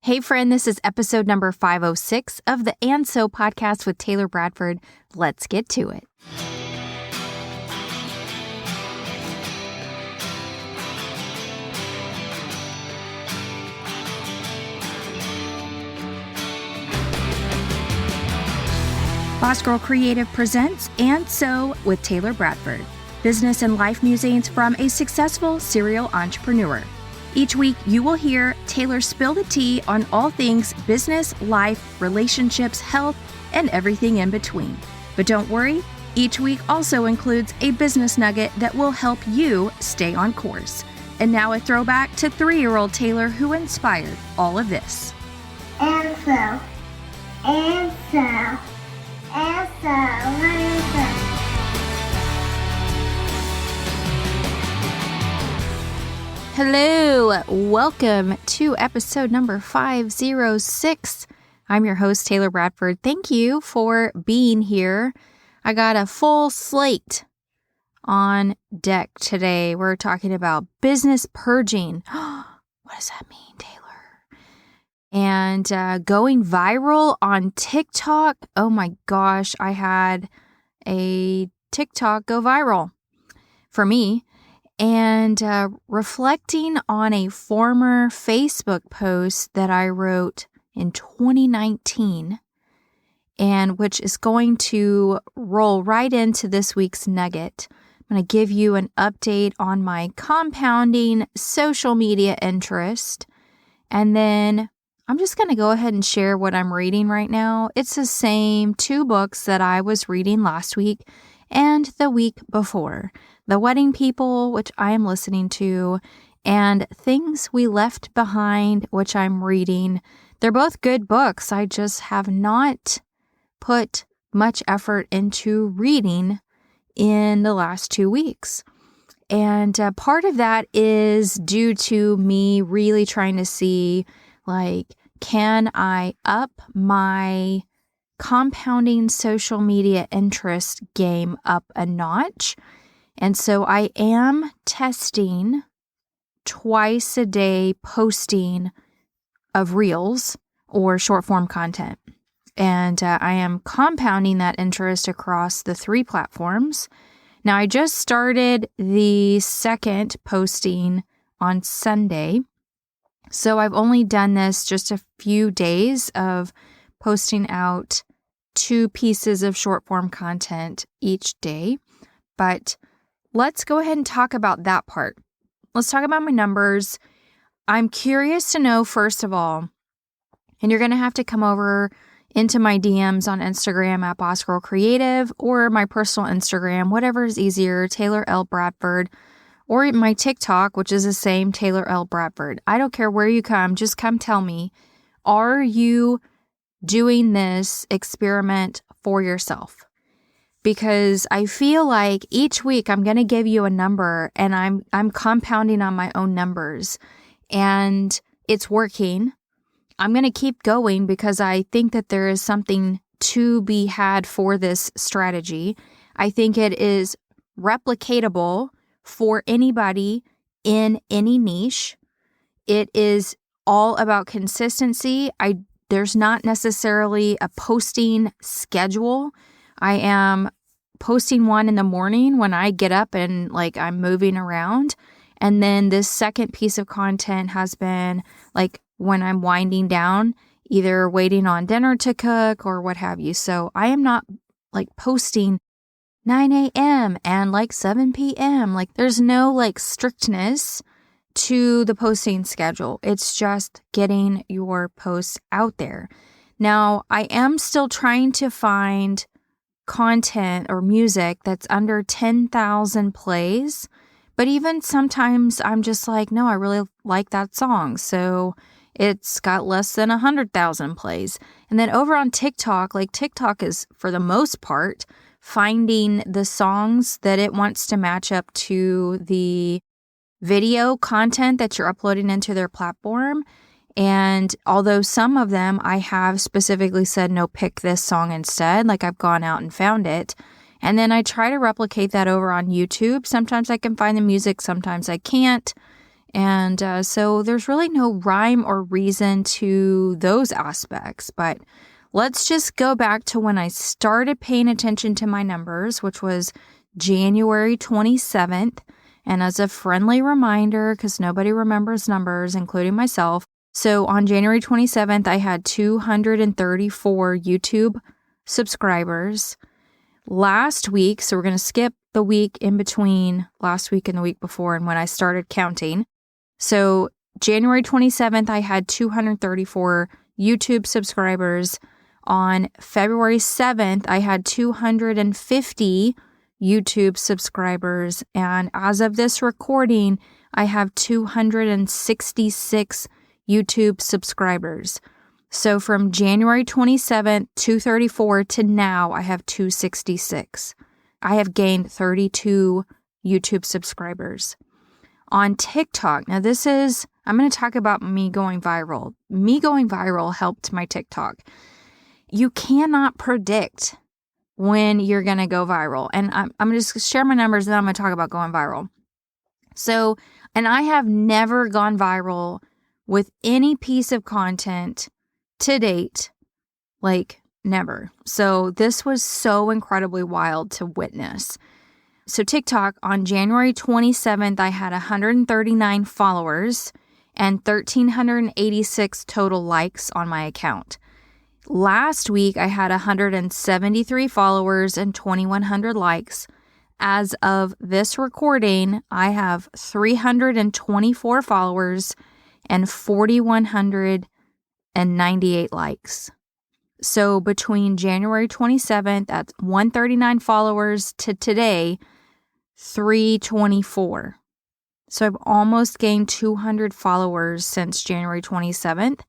Hey friend, this is episode number 506 of the And So podcast with Taylor Bradford. Let's get to it. Boss Girl Creative presents And So with Taylor Bradford, business and life musings from a successful serial entrepreneur. Each week, you will hear Taylor spill the tea on all things business, life, relationships, health, and everything in between. But don't worry, each week also includes a business nugget that will help you stay on course. And now a throwback to 3-year-old Taylor who inspired all of this. And so. Hello, welcome to episode number 506. I'm your host, Taylor Bradford. Thank you for being here. I got a full slate on deck today. We're talking about business purging. What does that mean, Taylor? And going viral on TikTok. Oh my gosh, I had a TikTok go viral for me. And reflecting on a former Facebook post that I wrote in 2019, and which is going to roll right into this week's nugget. I'm going to give you an update on my compounding social media interest, and then I'm just going to go ahead and share what I'm reading right now. It's the same 2 books that I was reading last week and the week before. The Wedding People, which I am listening to, and Things We Left Behind, which I'm reading. They're both good books. I just have not put much effort into reading in the last 2 weeks. And part of that is due to me really trying to see, can I up my compounding social media interest game up a notch? And so I am testing twice a day posting of reels or short form content. And I am compounding that interest across the 3 platforms. Now, I just started the second posting on Sunday. So I've only done this just a few days of posting out 2 pieces of short form content each day. But let's go ahead and talk about that part. Let's talk about my numbers. I'm curious to know, first of all, and you're going to have to come over into my DMs on Instagram at Boss Girl Creative or my personal Instagram, whatever is easier, Taylor L. Bradford, or my TikTok, which is the same, Taylor L. Bradford. I don't care where you come, just come tell me, are you doing this experiment for yourself? Because I feel like each week I'm going to give you a number and I'm compounding on my own numbers and it's working. I'm going to keep going because I think that there is something to be had for this strategy. I think it is replicatable for anybody in any niche. It is all about consistency. There's not necessarily a posting schedule. I am posting one in the morning when I get up and I'm moving around. And then this second piece of content has been when I'm winding down, either waiting on dinner to cook or what have you. So I am not posting 9 a.m. and 7 p.m. There's no strictness to the posting schedule. It's just getting your posts out there. Now, I am still trying to find content or music that's under 10,000 plays, but even sometimes I'm just no, I really like that song, so it's got less than 100,000 plays. And then over on TikTok, TikTok is for the most part finding the songs that it wants to match up to the video content that you're uploading into their platform. And although some of them I have specifically said, no, pick this song instead, I've gone out and found it. And then I try to replicate that over on YouTube. Sometimes I can find the music, sometimes I can't. And so there's really no rhyme or reason to those aspects. But let's just go back to when I started paying attention to my numbers, which was January 27th. And as a friendly reminder, because nobody remembers numbers, including myself, so on January 27th, I had 234 YouTube subscribers. Last week, so we're going to skip the week in between last week and the week before and when I started counting. So January 27th, I had 234 YouTube subscribers. On February 7th, I had 250 YouTube subscribers. And as of this recording, I have 266 YouTube subscribers. So from January 27th, 234 to now, I have 266. I have gained 32 YouTube subscribers. On TikTok, now I'm going to talk about me going viral. Me going viral helped my TikTok. You cannot predict when you're going to go viral. And I'm going to just share my numbers and then I'm going to talk about going viral. So, and I have never gone viral with any piece of content to date, like never. So this was so incredibly wild to witness. So TikTok, on January 27th, I had 139 followers and 1,386 total likes on my account. Last week, I had 173 followers and 2,100 likes. As of this recording, I have 324 followers and 4,198 likes. So between January 27th at 139 followers to today, 324. So I've almost gained 200 followers since January 27th.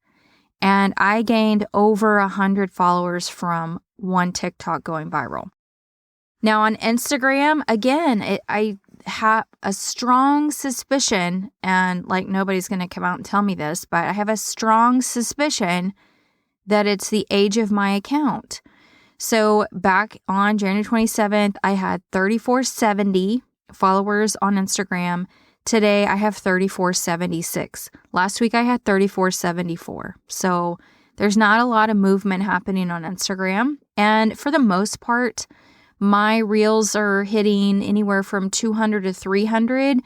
And I gained over 100 followers from one TikTok going viral. Now on Instagram, again, I have a strong suspicion, and like nobody's going to come out and tell me this, but I have a strong suspicion that it's the age of my account. So back on January 27th, I had 3,470 followers on Instagram. Today, I have 3,476. Last week, I had 3,474. So there's not a lot of movement happening on Instagram. And for the most part, my reels are hitting anywhere from 200 to 300.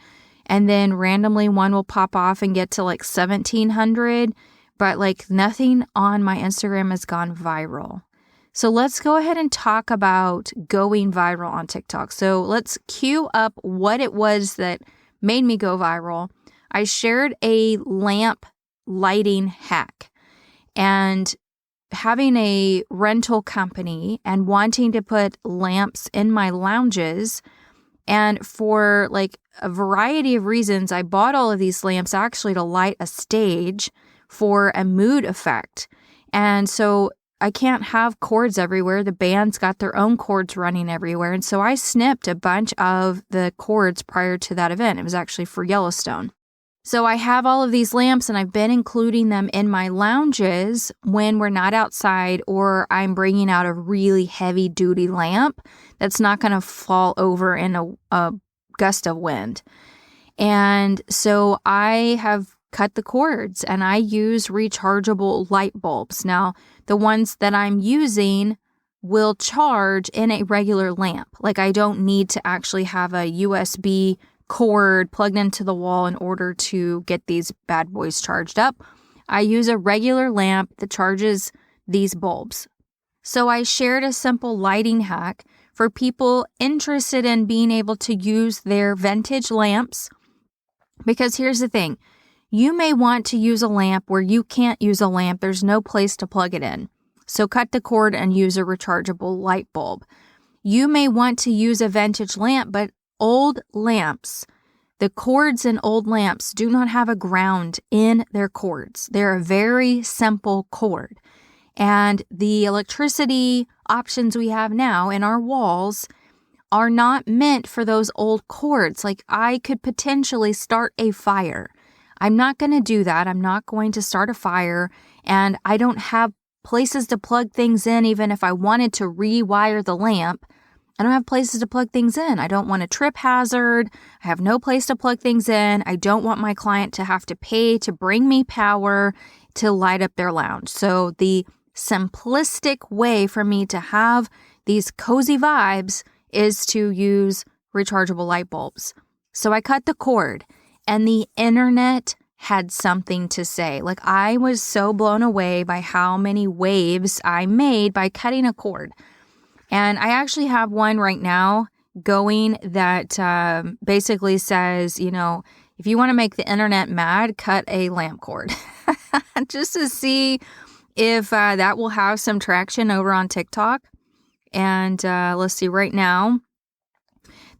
And then randomly, one will pop off and get to like 1,700. But like nothing on my Instagram has gone viral. So let's go ahead and talk about going viral on TikTok. So let's cue up what it was that made me go viral. I shared a lamp lighting hack, and having a rental company and wanting to put lamps in my lounges. And for like a variety of reasons, I bought all of these lamps actually to light a stage for a mood effect. And so I can't have cords everywhere. The band's got their own cords running everywhere. And so I snipped a bunch of the cords prior to that event. It was actually for Yellowstone. So I have all of these lamps and I've been including them in my lounges when we're not outside, or I'm bringing out a really heavy duty lamp that's not going to fall over in a gust of wind. And so I have cut the cords and I use rechargeable light bulbs. Now, the ones that I'm using will charge in a regular lamp. Like I don't need to actually have a USB cord plugged into the wall in order to get these bad boys charged up. I use a regular lamp that charges these bulbs. So I shared a simple lighting hack for people interested in being able to use their vintage lamps. Because here's the thing. You may want to use a lamp where you can't use a lamp. There's no place to plug it in. So cut the cord and use a rechargeable light bulb. You may want to use a vintage lamp, but old lamps, the cords in old lamps do not have a ground in their cords. They're a very simple cord. And the electricity options we have now in our walls are not meant for those old cords. Like I could potentially start a fire. I'm not going to do that. I'm not going to start a fire, and I don't have places to plug things in. Even if I wanted to rewire the lamp, I don't have places to plug things in. I don't want a trip hazard. I have no place to plug things in. I don't want my client to have to pay to bring me power to light up their lounge. So the simplistic way for me to have these cozy vibes is to use rechargeable light bulbs. So I cut the cord, and the internet had something to say. Like, I was so blown away by how many waves I made by cutting a cord. And I actually have one right now going that basically says, if you want to make the internet mad, cut a lamp cord. Just to see if that will have some traction over on TikTok. And let's see, right now,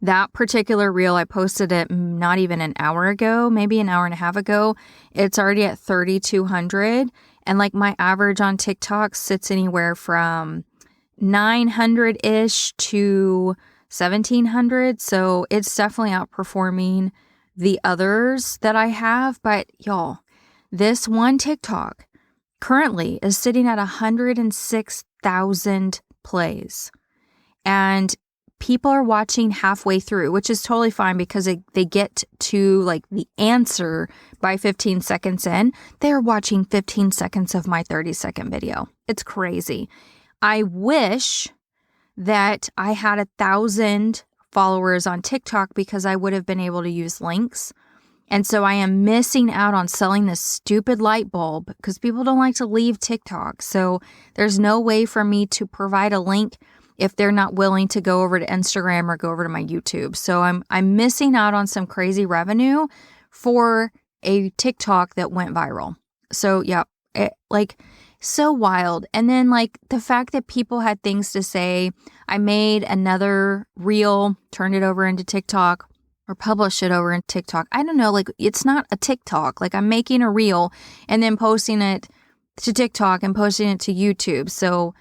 that particular reel, I posted it not even an hour ago, maybe an hour and a half ago. It's already at 3,200. And like my average on TikTok sits anywhere from 900-ish to 1,700. So it's definitely outperforming the others that I have. But y'all, this one TikTok currently is sitting at 106,000 plays. And people are watching halfway through, which is totally fine because they get to like the answer by 15 seconds in. They're watching 15 seconds of my 30-second video. It's crazy. I wish that I had 1,000 followers on TikTok because I would have been able to use links. And so I am missing out on selling this stupid light bulb because people don't like to leave TikTok. So there's no way for me to provide a link if they're not willing to go over to Instagram or go over to my YouTube. So I'm missing out on some crazy revenue for a TikTok that went viral. So yeah, so wild. And then like the fact that people had things to say. I made another reel, turned it over into TikTok, or published it over in TikTok. I don't know, like it's not a TikTok. Like I'm making a reel and then posting it to TikTok and posting it to YouTube. So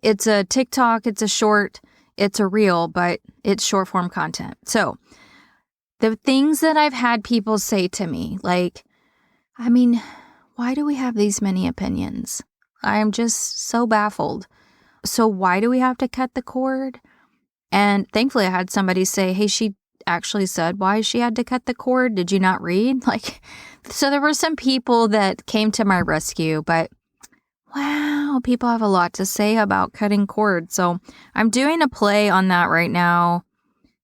it's a TikTok, it's a short, it's a reel, but it's short form content. So the things that I've had people say to me, like, I mean, why do we have these many opinions? I'm just so baffled. So why do we have to cut the cord? And thankfully I had somebody say, hey, she actually said why she had to cut the cord. Did you not read? So there were some people that came to my rescue, but wow, people have a lot to say about cutting cords. So I'm doing a play on that right now,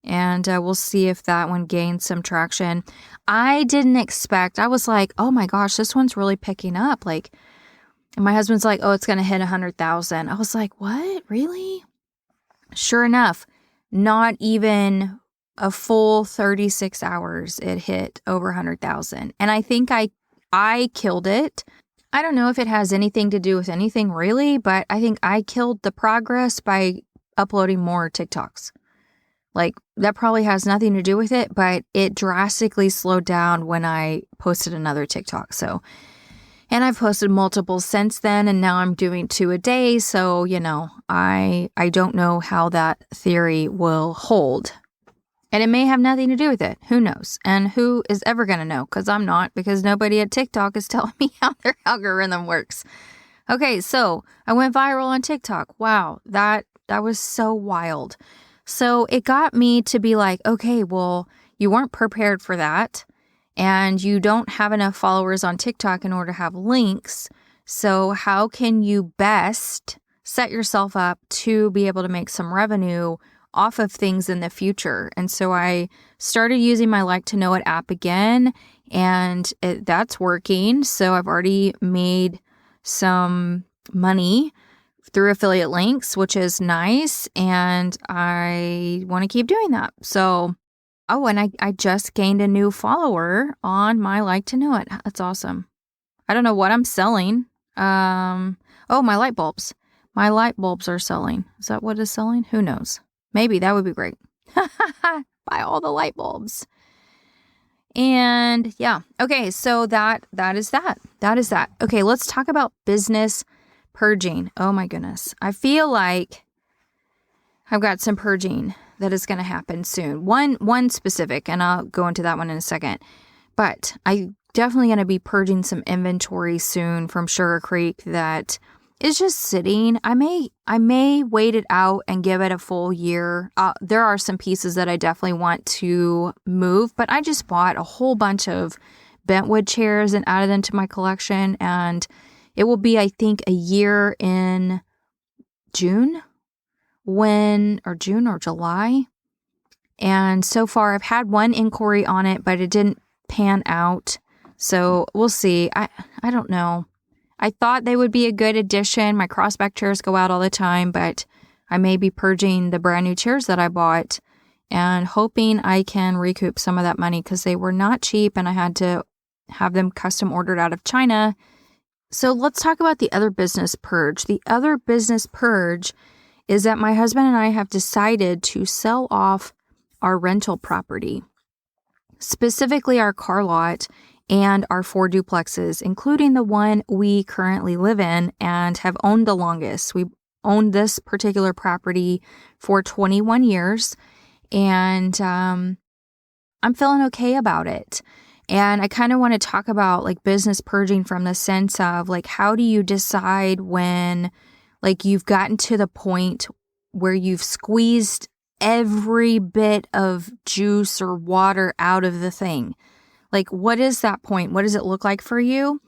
and we'll see if that one gains some traction. I didn't expect, I was like, oh my gosh, this one's really picking up. And my husband's like, oh, it's going to hit 100,000. I was like, what? Really? Sure enough, not even a full 36 hours, it hit over 100,000. And I think I killed it. I don't know if it has anything to do with anything really, but I think I killed the progress by uploading more TikToks. That probably has nothing to do with it, but it drastically slowed down when I posted another TikTok. So, and I've posted multiple since then, and now I'm doing 2 a day. So, I don't know how that theory will hold. And it may have nothing to do with it. Who knows? And who is ever going to know? Because I'm not, because nobody at TikTok is telling me how their algorithm works. Okay, so I went viral on TikTok. Wow, that was so wild. So it got me to be like, okay, well, you weren't prepared for that. And you don't have enough followers on TikTok in order to have links. So how can you best set yourself up to be able to make some revenue off of things in the future? And so I started using my Like to Know It app again, and that's working. So I've already made some money through affiliate links, which is nice, and I want to keep doing that. So, and I just gained a new follower on my Like to Know It. That's awesome. I don't know what I'm selling. My light bulbs. My light bulbs are selling. Is that what is selling? Who knows? Maybe that would be great. Buy all the light bulbs. And yeah. Okay. So that is that. That is that. Okay. Let's talk about business purging. Oh my goodness. I feel like I've got some purging that is going to happen soon. One specific, and I'll go into that one in a second. But I definitely going to be purging some inventory soon from Sugar Creek that is just sitting. I may wait it out and give it a full year. There are some pieces that I definitely want to move, but I just bought a whole bunch of bentwood chairs and added them to my collection, and it will be, I think, a year in June or July. And so far I've had one inquiry on it, but it didn't pan out. So we'll see. I don't know. I thought they would be a good addition. My crossback chairs go out all the time, but I may be purging the brand new chairs that I bought and hoping I can recoup some of that money because they were not cheap and I had to have them custom ordered out of China. So let's talk about the other business purge. The other business purge is that my husband and I have decided to sell off our rental property, specifically our car lot and our 4 duplexes, including the one we currently live in and have owned the longest. We owned this particular property for 21 years, and I'm feeling okay about it. And I kind of want to talk about like business purging from the sense of like, how do you decide when like you've gotten to the point where you've squeezed every bit of juice or water out of the thing? Like, what is that point? What does it look like for you?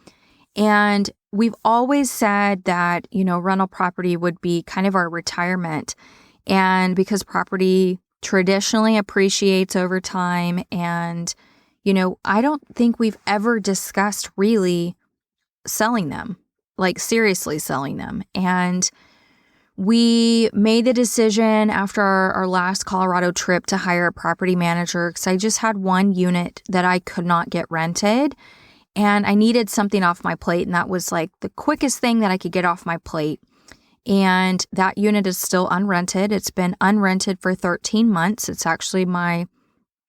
And we've always said that, rental property would be kind of our retirement. And because property traditionally appreciates over time, and, I don't think we've ever discussed really selling them, like seriously selling them. And we made the decision after our last Colorado trip to hire a property manager because I just had one unit that I could not get rented and I needed something off my plate. And that was like the quickest thing that I could get off my plate. And that unit is still unrented. It's been unrented for 13 months. It's actually my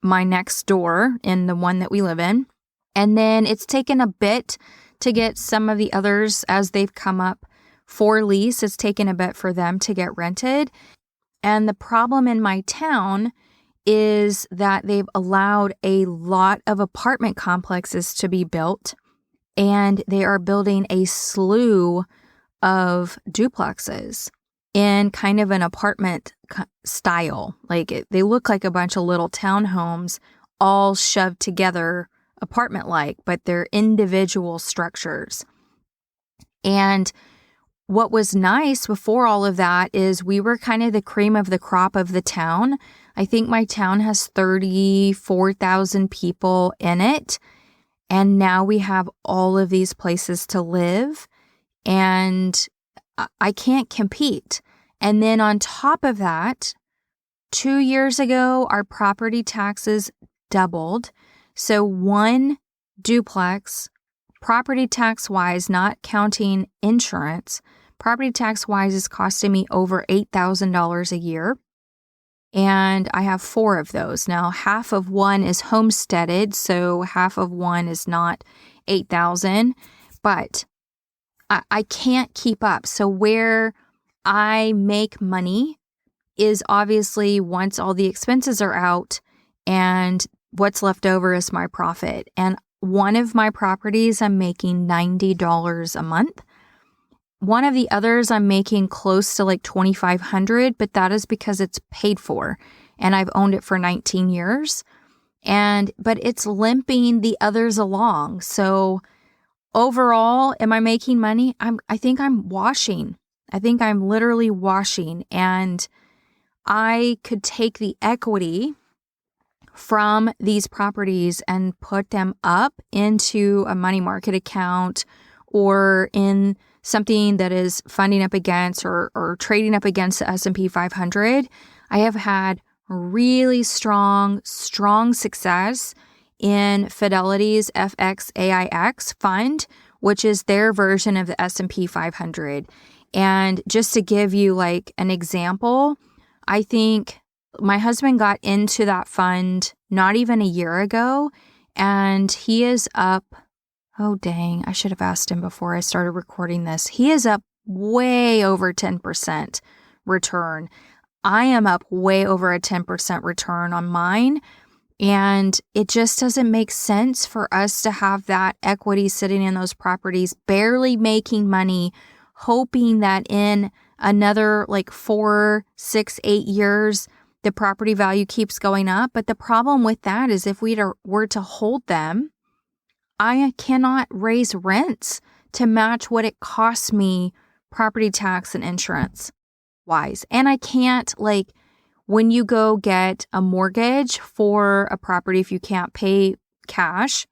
next door in the one that we live in. And then it's taken a bit to get some of the others as they've come up for lease. It's taken a bit for them to get rented. And the problem in my town is that they've allowed a lot of apartment complexes to be built, and they are building a slew of duplexes in kind of an apartment style. Like they look like a bunch of little townhomes all shoved together apartment-like, but they're individual structures. And what was nice before all of that is we were kind of the cream of the crop of the town. I think my town has 34,000 people in it. And now we have all of these places to live. And I can't compete. And then on top of that, 2 years ago, our property taxes doubled. So one duplex, property tax-wise, not counting insurance, property tax-wise is costing me over $8,000 a year. And I have 4 of those. Now, half of one is homesteaded, so half of one is not $8,000. But I can't keep up. So where I make money is obviously once all the expenses are out and what's left over is my profit. And one of my properties, I'm making $90 a month. One of the others, I'm making close to like $2,500, but that is because it's paid for and I've owned it for 19 years. But it's limping the others along. So overall, am I making money? I think I'm washing. I think I'm literally washing. And I could take the equity from these properties and put them up into a money market account or in something that is funding up against or trading up against the S&P 500. I have had really strong success in Fidelity's FXAIX fund, which is their version of the S&P 500. And just to give you like an example, I think my husband got into that fund not even a year ago, and he is up, oh dang, I should have asked him before I started recording this. He is up way over 10% return. I am up way over a 10% return on mine. And it just doesn't make sense for us to have that equity sitting in those properties, barely making money, hoping that in another like 4, 6, 8 years, the property value keeps going up. But the problem with that is if we were to hold them, I cannot raise rents to match what it costs me property tax and insurance wise. And I can't, like, when you go get a mortgage for a property, if you can't pay cash,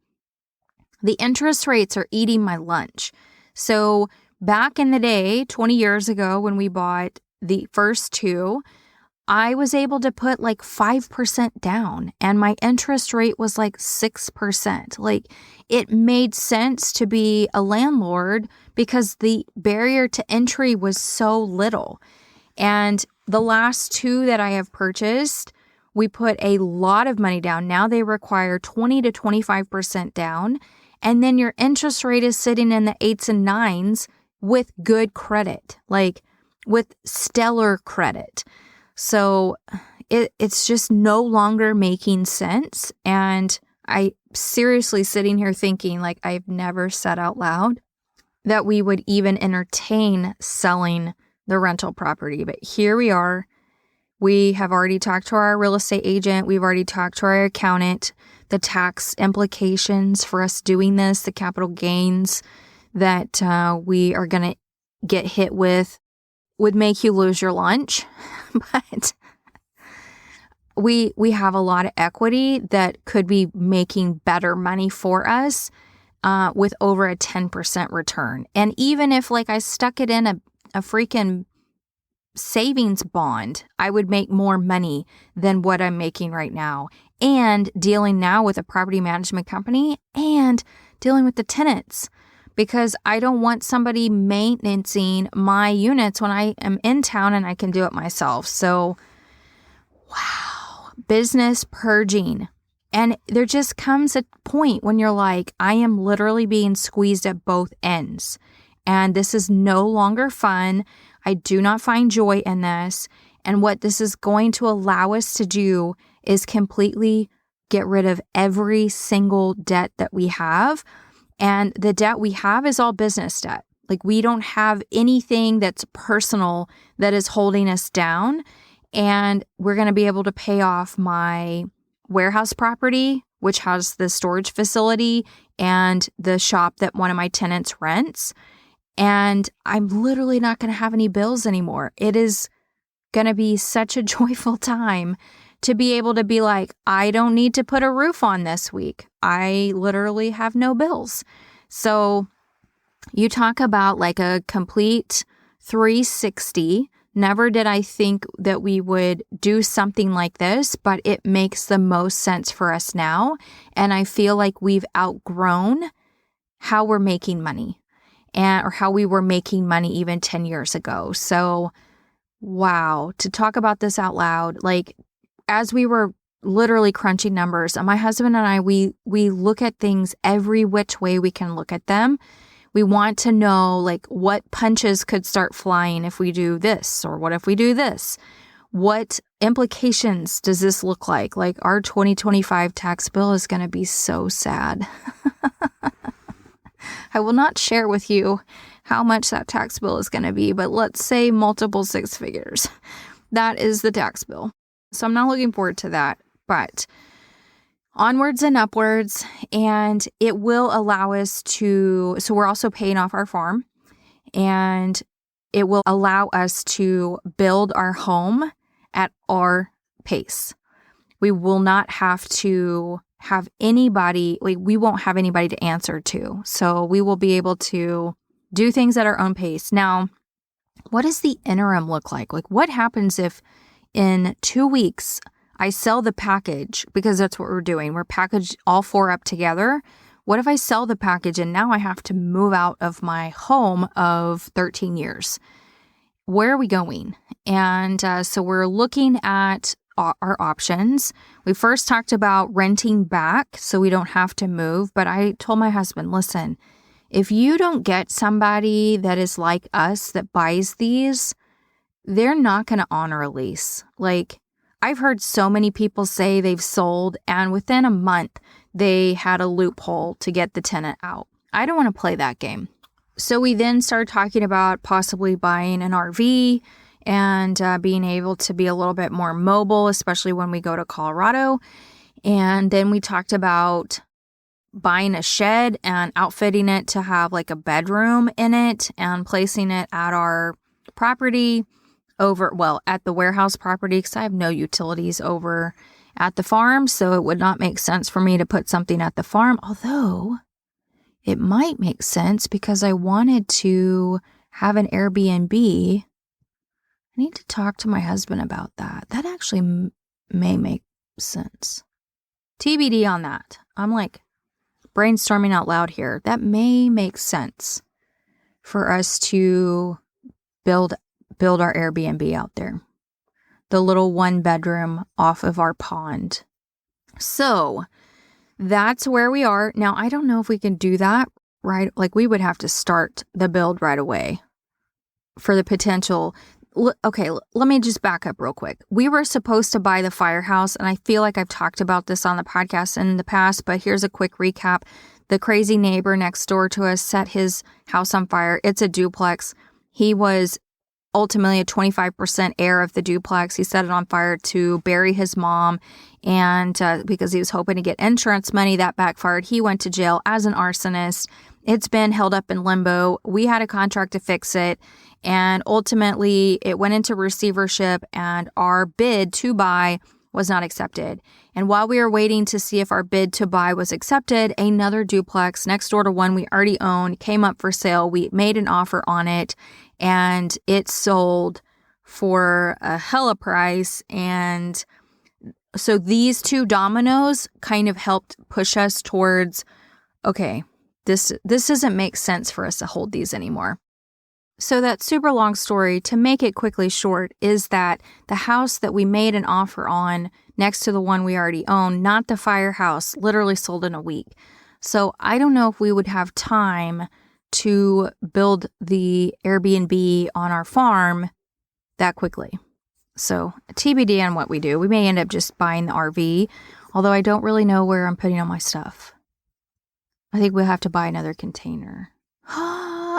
the interest rates are eating my lunch. So back in the day, 20 years ago, when we bought the first two, I was able to put like 5% down and my interest rate was like 6%. Like, it made sense to be a landlord because the barrier to entry was so little. And the last two that I have purchased, we put a lot of money down. Now they require 20 to 25% down. And then your interest rate is sitting in the 8s and 9s with good credit, like with stellar credit. So it's just no longer making sense. And I seriously sitting here thinking, like, I've never said out loud that we would even entertain selling the rental property. But here we are. We have already talked to our real estate agent. We've already talked to our accountant, the tax implications for us doing this, the capital gains that we are going to get hit with would make you lose your lunch. But we have a lot of equity that could be making better money for us with over a 10% return. And even if, like, I stuck it in a freaking savings bond, I would make more money than what I'm making right now. And dealing now with a property management company and dealing with the tenants, because I don't want somebody maintaining my units when I am in town and I can do it myself. So, wow, business purging. And there just comes a point when you're like, I am literally being squeezed at both ends. And this is no longer fun. I do not find joy in this. And what this is going to allow us to do is completely get rid of every single debt that we have. And the debt we have is all business debt. Like, we don't have anything that's personal that is holding us down. And we're going to be able to pay off my warehouse property, which has the storage facility and the shop that one of my tenants rents. And I'm literally not going to have any bills anymore. It is going to be such a joyful time to be able to be like, I don't need to put a roof on this week. I literally have no bills. So you talk about like a complete 360. Never did I think that we would do something like this, but it makes the most sense for us now. And I feel like we've outgrown how we're making money or how we were making money even 10 years ago. So, wow, to talk about this out loud, like, as we were literally crunching numbers, my husband and I, we look at things every which way we can look at them. We want to know, like, what punches could start flying if we do this, or what if we do this? What implications does this look like? Like, our 2025 tax bill is going to be so sad. I will not share with you how much that tax bill is going to be, but let's say multiple six figures. That is the tax bill. So I'm not looking forward to that, but onwards and upwards, and it will allow us to, so we're also paying off our farm, and it will allow us to build our home at our pace. We will not have to have anybody, we won't have anybody to answer to. So we will be able to do things at our own pace. Now, what does the interim look like? Like, what happens if in 2 weeks I sell the package, because that's what we're doing. We're packaged all four up together. What if I sell the package and now I have to move out of my home of 13 years? Where are we going? And so we're looking at our options. We first talked about renting back so we don't have to move. But I told my husband, listen, if you don't get somebody that is like us that buys these, they're not going to honor a lease. Like, I've heard so many people say they've sold and within a month they had a loophole to get the tenant out. I don't want to play that game. So we then started talking about possibly buying an RV and being able to be a little bit more mobile, especially when we go to Colorado. And then we talked about buying a shed and outfitting it to have like a bedroom in it and placing it at our property at the warehouse property, because I have no utilities over at the farm. So it would not make sense for me to put something at the farm, although it might make sense because I wanted to have an Airbnb. I need to talk to my husband about that. That actually may make sense. TBD on that. I'm like brainstorming out loud here. That may make sense for us to build our Airbnb out there. The little 1-bedroom off of our pond. So that's where we are. Now, I don't know if we can do that, right? Like we would have to start the build right away for the potential. Okay, let me just back up real quick. We were supposed to buy the firehouse, and I feel like I've talked about this on the podcast in the past, but here's a quick recap. The crazy neighbor next door to us set his house on fire. It's a duplex. He was ultimately a 25% heir of the duplex. He set it on fire to bury his mom, and because he was hoping to get insurance money, that backfired. He went to jail as an arsonist. It's been held up in limbo. We had a contract to fix it, and ultimately it went into receivership, and our bid to buy was not accepted. And while we were waiting to see if our bid to buy was accepted, another duplex next door to one we already owned came up for sale. We made an offer on it, and it sold for a hella price. And so these two dominoes kind of helped push us towards, okay, this doesn't make sense for us to hold these anymore. So that super long story, to make it quickly short, is that the house that we made an offer on next to the one we already own, not the firehouse, literally sold in a week. So I don't know if we would have time to build the Airbnb on our farm that quickly. So TBD on what we do. We may end up just buying the RV, although I don't really know where I'm putting all my stuff. I think we'll have to buy another container.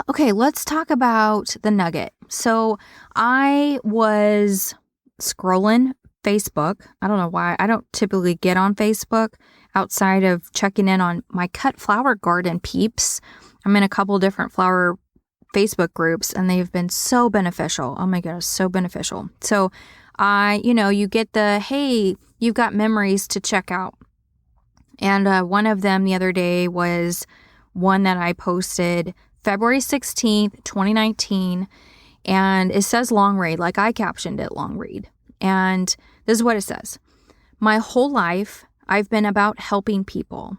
Okay, let's talk about the nugget. So I was scrolling Facebook. I don't know why. I don't typically get on Facebook outside of checking in on my cut flower garden peeps. I'm in a couple different flower Facebook groups, and they've been so beneficial. Oh my goodness, so beneficial. So you get the, hey, you've got memories to check out. And one of them the other day was one that I posted February 16th, 2019, and it says long read, like I captioned it long read. And this is what it says. My whole life, I've been about helping people,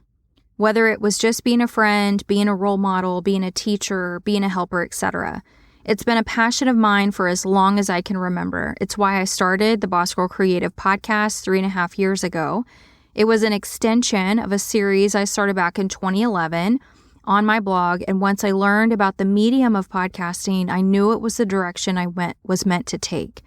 whether it was just being a friend, being a role model, being a teacher, being a helper, etc. It's been a passion of mine for as long as I can remember. It's why I started the Boss Girl Creative podcast 3.5 years ago. It was an extension of a series I started back in 2011 on my blog, and once I learned about the medium of podcasting, I knew it was the direction I was meant to take.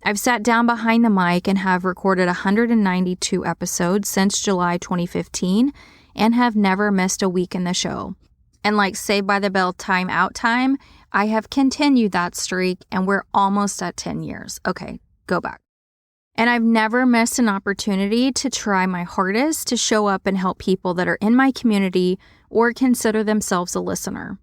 I've sat down behind the mic and have recorded 192 episodes since July 2015 and have never missed a week in the show. And like Saved by the Bell time out time, I have continued that streak, and we're almost at 10 years. Okay, go back. And I've never missed an opportunity to try my hardest to show up and help people that are in my community or consider themselves a listener.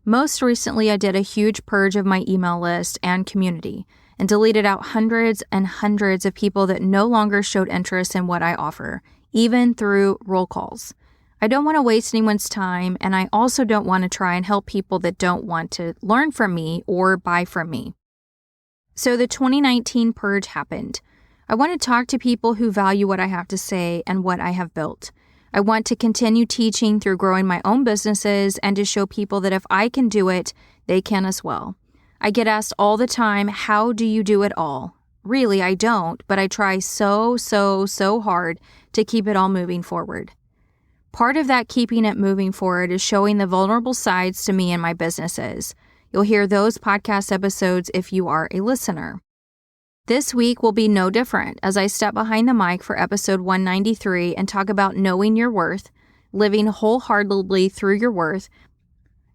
Most recently, I did a huge purge of my email list and community and deleted out hundreds and hundreds of people that no longer showed interest in what I offer, even through roll calls. I don't want to waste anyone's time, and I also don't want to try and help people that don't want to learn from me or buy from me. So the 2019 purge happened. I want to talk to people who value what I have to say and what I have built. I want to continue teaching through growing my own businesses and to show people that if I can do it, they can as well. I get asked all the time, how do you do it all? Really, I don't, but I try so hard to keep it all moving forward. Part of that keeping it moving forward is showing the vulnerable sides to me and my businesses. You'll hear those podcast episodes if you are a listener. This week will be no different as I step behind the mic for episode 193 and talk about knowing your worth, living wholeheartedly through your worth,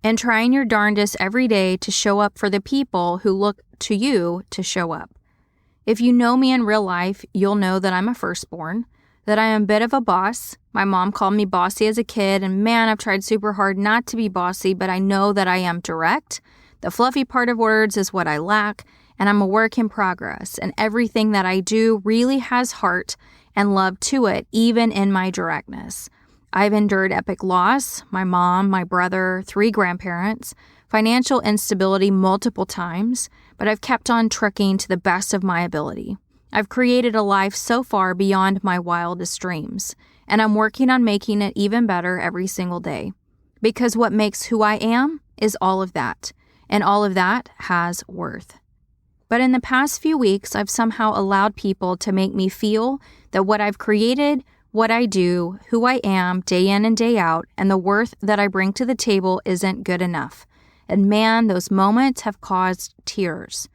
and trying your darndest every day to show up for the people who look to you to show up. If you know me in real life, you'll know that I'm a firstborn, that I am a bit of a boss. My mom called me bossy as a kid, and man, I've tried super hard not to be bossy, but I know that I am direct. The fluffy part of words is what I lack, and I'm a work in progress, and everything that I do really has heart and love to it, even in my directness. I've endured epic loss, my mom, my brother, 3 grandparents, financial instability multiple times, but I've kept on trucking to the best of my ability. I've created a life so far beyond my wildest dreams, and I'm working on making it even better every single day. Because what makes who I am is all of that, and all of that has worth. But in the past few weeks, I've somehow allowed people to make me feel that what I've created, what I do, who I am day in and day out, and the worth that I bring to the table isn't good enough. And man, those moments have caused tears.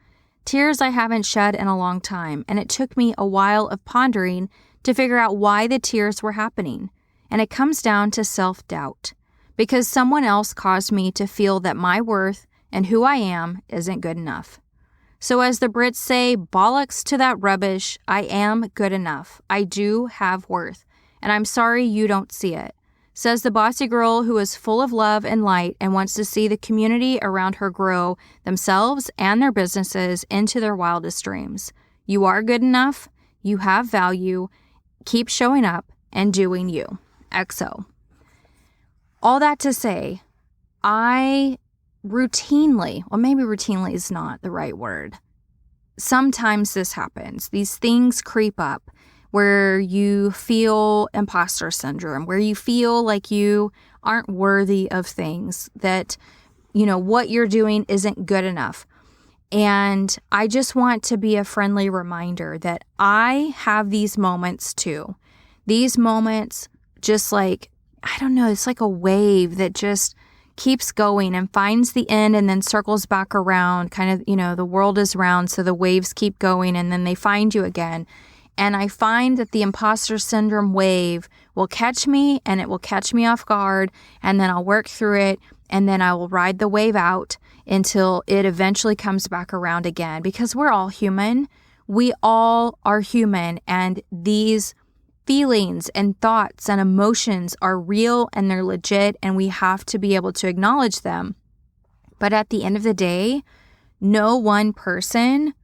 Tears I haven't shed in a long time, and it took me a while of pondering to figure out why the tears were happening. And it comes down to self-doubt, because someone else caused me to feel that my worth and who I am isn't good enough. So as the Brits say, bollocks to that rubbish, I am good enough. I do have worth, and I'm sorry you don't see it. Says the bossy girl who is full of love and light and wants to see the community around her grow themselves and their businesses into their wildest dreams. You are good enough. You have value. Keep showing up and doing you. XO. All that to say, I routinely, well, maybe routinely is not the right word. Sometimes this happens. These things creep up where you feel imposter syndrome, where you feel like you aren't worthy of things, that, what you're doing isn't good enough. And I just want to be a friendly reminder that I have these moments too. These moments just like, I don't know, it's like a wave that just keeps going and finds the end and then circles back around. Kind of, the world is round, so the waves keep going and then they find you again. And I find that the imposter syndrome wave will catch me, and it will catch me off guard, and then I'll work through it, and then I will ride the wave out until it eventually comes back around again, because we're all human. We all are human, and these feelings and thoughts and emotions are real and they're legit, and we have to be able to acknowledge them. But at the end of the day, no one person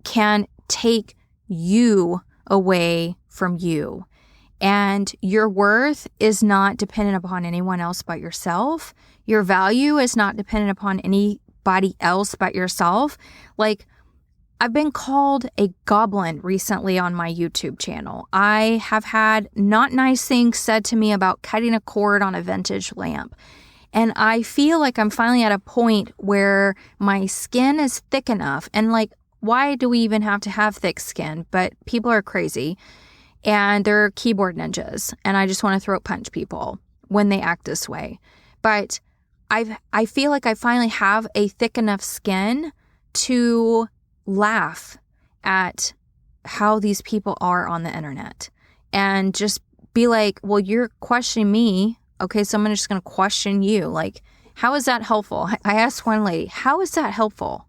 can take you away from you. And your worth is not dependent upon anyone else but yourself. Your value is not dependent upon anybody else but yourself. Like, I've been called a goblin recently on my YouTube channel. I have had not nice things said to me about cutting a cord on a vintage lamp. And I feel like I'm finally at a point where my skin is thick enough. And like, why do we even have to have thick skin? But people are crazy and they're keyboard ninjas. And I just want to throat punch people when they act this way. But I feel like I finally have a thick enough skin to laugh at how these people are on the internet and just be like, well, you're questioning me. Okay, so I'm just going to question you. Like, how is that helpful? I asked one lady, how is that helpful?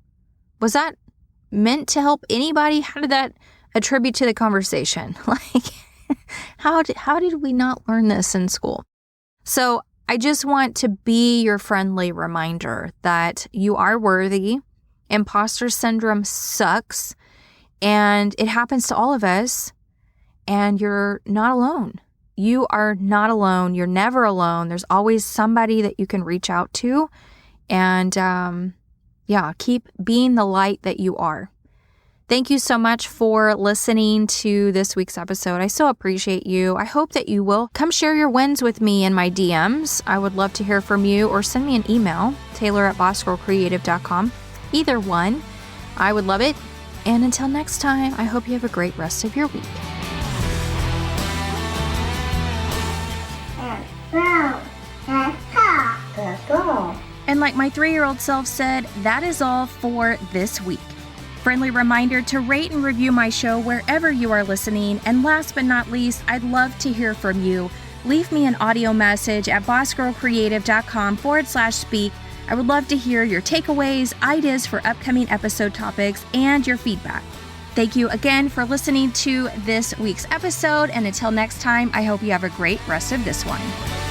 Was that meant to help anybody? How did that attribute to the conversation? Like, how did we not learn this in school? So I just want to be your friendly reminder that you are worthy. Imposter syndrome sucks, and it happens to all of us, and you're not alone. You are not alone. You're never alone. There's always somebody that you can reach out to, and keep being the light that you are. Thank you so much for listening to this week's episode. I so appreciate you. I hope that you will come share your wins with me in my DMs. I would love to hear from you, or send me an email, taylor@bossgirlcreative.com. Either one. I would love it. And until next time, I hope you have a great rest of your week. And like my 3-year-old self said, that is all for this week. Friendly reminder to rate and review my show wherever you are listening. And last but not least, I'd love to hear from you. leave me an audio message at bossgirlcreative.com/speak. I would love to hear your takeaways, ideas for upcoming episode topics, and your feedback. Thank you again for listening to this week's episode, and until next time, I hope you have a great rest of this one.